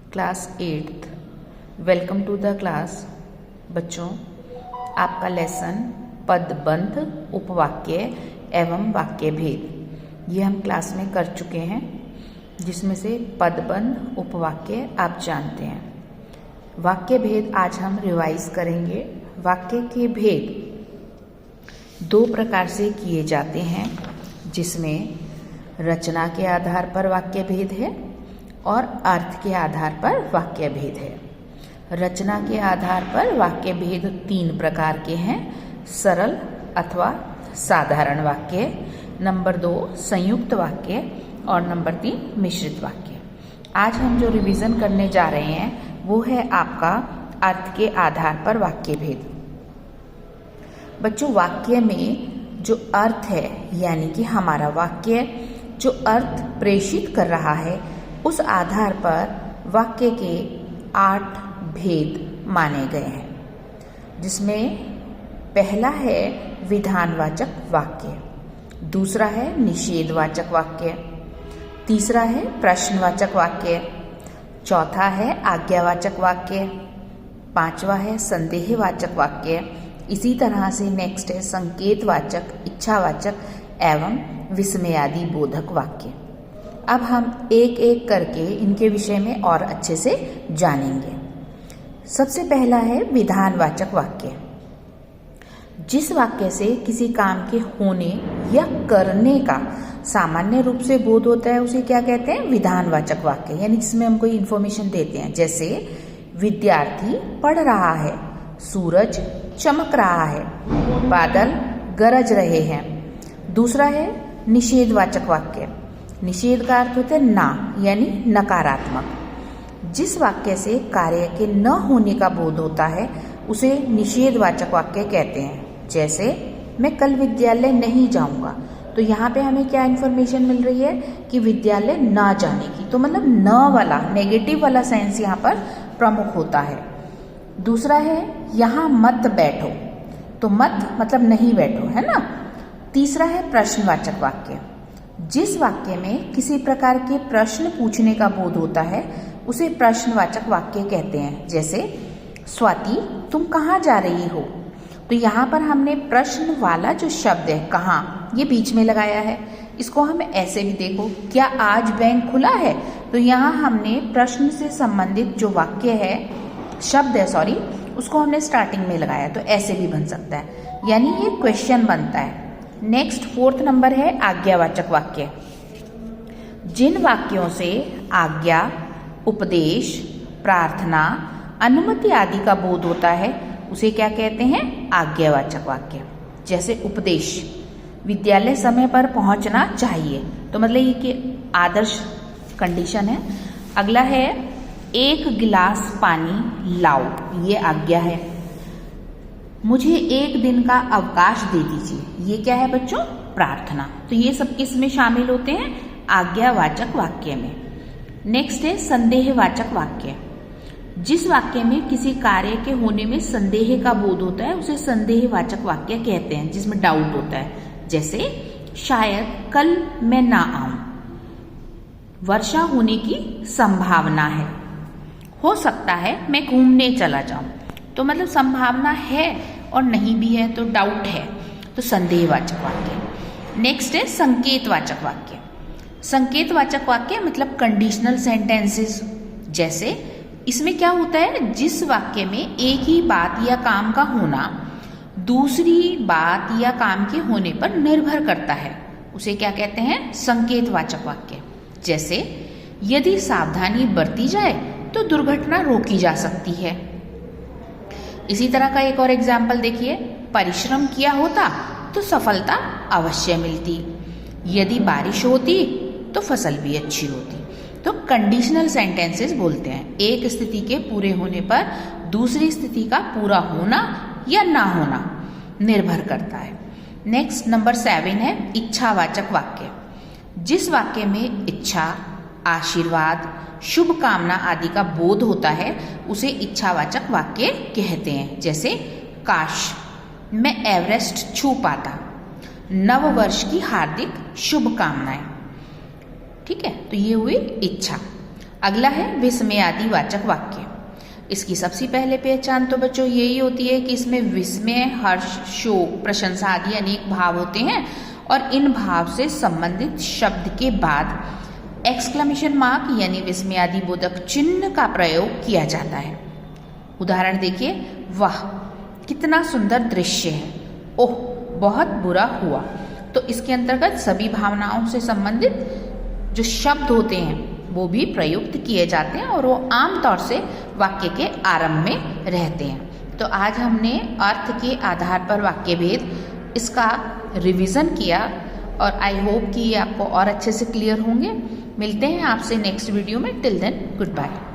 Class 8th। Welcome to the class. बच्चों, आपका lesson पदबंध, उपवाक्य एवं वाक्य भेद ये हम क्लास में कर चुके हैं, जिसमें से पदबंध उपवाक्य आप जानते हैं। वाक्य भेद आज हम रिवाइज करेंगे। वाक्य के भेद दो प्रकार से किए जाते हैं, जिसमें रचना के आधार पर वाक्य भेद है और अर्थ के आधार पर वाक्य भेद है। रचना के आधार पर वाक्य भेद तीन प्रकार के हैं: सरल अथवा साधारण वाक्य, नंबर 2 संयुक्त वाक्य और नंबर 3 मिश्रित वाक्य। आज हम जो रिवीजन करने जा रहे हैं वो है आपका अर्थ के आधार पर वाक्य भेद। बच्चों, वाक्य में जो अर्थ है, यानी कि हमारा वाक्य जो अर्थ प्रेषित कर रहा है, उस आधार पर वाक्य के 8 भेद माने गए हैं, जिसमें पहला है विधानवाचक वाक्य, दूसरा है निषेधवाचक वाक्य, तीसरा है प्रश्नवाचक वाक्य, चौथा है आज्ञावाचक वाक्य, पांचवा है संदेहवाचक वाक्य। इसी तरह से नेक्स्ट है संकेतवाचक, इच्छावाचक एवं विस्मयादि बोधक वाक्य। अब हम एक एक करके इनके विषय में और अच्छे से जानेंगे। सबसे पहला है विधानवाचक वाक्य। जिस वाक्य से किसी काम के होने या करने का सामान्य रूप से बोध होता है, उसे क्या कहते हैं? विधानवाचक वाक्य। यानी जिसमें हम कोई इंफॉर्मेशन देते हैं, जैसे विद्यार्थी पढ़ रहा है, सूरज चमक रहा है, बादल गरज रहे हैं। दूसरा है निषेधवाचक वाक्य। निषेध का अर्थ होता है ना, यानी नकारात्मक। जिस वाक्य से कार्य के न होने का बोध होता है, उसे निषेधवाचक वाक्य कहते हैं। जैसे मैं कल विद्यालय नहीं जाऊंगा, तो यहाँ पे हमें क्या इन्फॉर्मेशन मिल रही है कि विद्यालय ना जाने की, तो मतलब न वाला, नेगेटिव वाला सेंस यहाँ पर प्रमुख होता है। दूसरा है यहाँ मत बैठो, तो मत मतलब नहीं बैठो, है ना। तीसरा है प्रश्नवाचक वाक्य। जिस वाक्य में किसी प्रकार के प्रश्न पूछने का बोध होता है, उसे प्रश्नवाचक वाक्य कहते हैं। जैसे स्वाति तुम कहाँ जा रही हो, तो यहाँ पर हमने प्रश्न वाला जो शब्द है कहाँ, ये बीच में लगाया है। इसको हम ऐसे भी देखो, क्या आज बैंक खुला है, तो यहाँ हमने प्रश्न से संबंधित जो वाक्य है, शब्द है सॉरी, उसको हमने स्टार्टिंग में लगाया, तो ऐसे भी बन सकता है, यानी ये क्वेश्चन बनता है। नेक्स्ट 4th नंबर है आज्ञावाचक वाक्य। जिन वाक्यों से आज्ञा, उपदेश, प्रार्थना, अनुमति आदि का बोध होता है, उसे क्या कहते हैं? आज्ञावाचक वाक्य। जैसे उपदेश, विद्यालय समय पर पहुंचना चाहिए, तो मतलब ये कि आदर्श कंडीशन है। अगला है 1 गिलास पानी लाओ, ये आज्ञा है। मुझे 1 दिन का अवकाश दे दीजिए, ये क्या है बच्चों? प्रार्थना। तो ये सब किस में शामिल होते हैं? आज्ञावाचक वाक्य में। नेक्स्ट है संदेहवाचक वाक्य। जिस वाक्य में किसी कार्य के होने में संदेह का बोध होता है, उसे संदेहवाचक वाक्य कहते हैं, जिसमें डाउट होता है। जैसे शायद कल मैं ना आऊं, वर्षा होने की संभावना है, हो सकता है मैं घूमने चला जाऊं, तो मतलब संभावना है और नहीं भी है, तो डाउट है, तो संदेहवाचक वाक्य। नेक्स्ट है संकेतवाचक वाक्य। संकेतवाचक वाक्य मतलब कंडीशनल सेंटेंसेस। जैसे इसमें क्या होता है, जिस वाक्य में एक ही बात या काम का होना दूसरी बात या काम के होने पर निर्भर करता है, उसे क्या कहते हैं? संकेतवाचक वाक्य। जैसे यदि सावधानी बरती जाए तो दुर्घटना रोकी जा सकती है। इसी तरह का एक और एग्जाम्पल देखिए, परिश्रम किया होता तो सफलता अवश्य मिलती, यदि बारिश होती तो फसल भी अच्छी होती। तो कंडीशनल सेंटेंसेस बोलते हैं, एक स्थिति के पूरे होने पर दूसरी स्थिति का पूरा होना या ना होना निर्भर करता है। नेक्स्ट नंबर 7 है इच्छावाचक वाक्य। जिस वाक्य में इच्छा, आशीर्वाद, शुभ कामना आदि का बोध होता है, उसे इच्छावाचक वाक्य कहते हैं। जैसे काश मैं एवरेस्ट छू पाता, नव वर्ष की हार्दिक शुभकामनाएं। ठीक है, तो ये हुई इच्छा। अगला है विस्मयादि वाचक वाक्य। इसकी सबसे पहले पहचान तो बच्चों यही होती है कि इसमें विस्मय, हर्ष, शोक, प्रशंसा आदि अनेक भाव होते हैं और इन भाव से संबंधित शब्द के बाद एक्सक्लेमेशन मार्क यानी विस्मयादि बोधक चिन्ह का प्रयोग किया जाता है। उदाहरण देखिए, वाह कितना सुंदर दृश्य है, ओह बहुत बुरा हुआ। तो इसके अंतर्गत सभी भावनाओं से संबंधित जो शब्द होते हैं वो भी प्रयुक्त किए जाते हैं और वो आमतौर से वाक्य के आरंभ में रहते हैं। तो आज हमने अर्थ के आधार पर वाक्य भेद इसका रिवीजन किया और आई होप कि ये आपको और अच्छे से क्लियर होंगे। मिलते हैं आपसे नेक्स्ट वीडियो में। Till then good bye.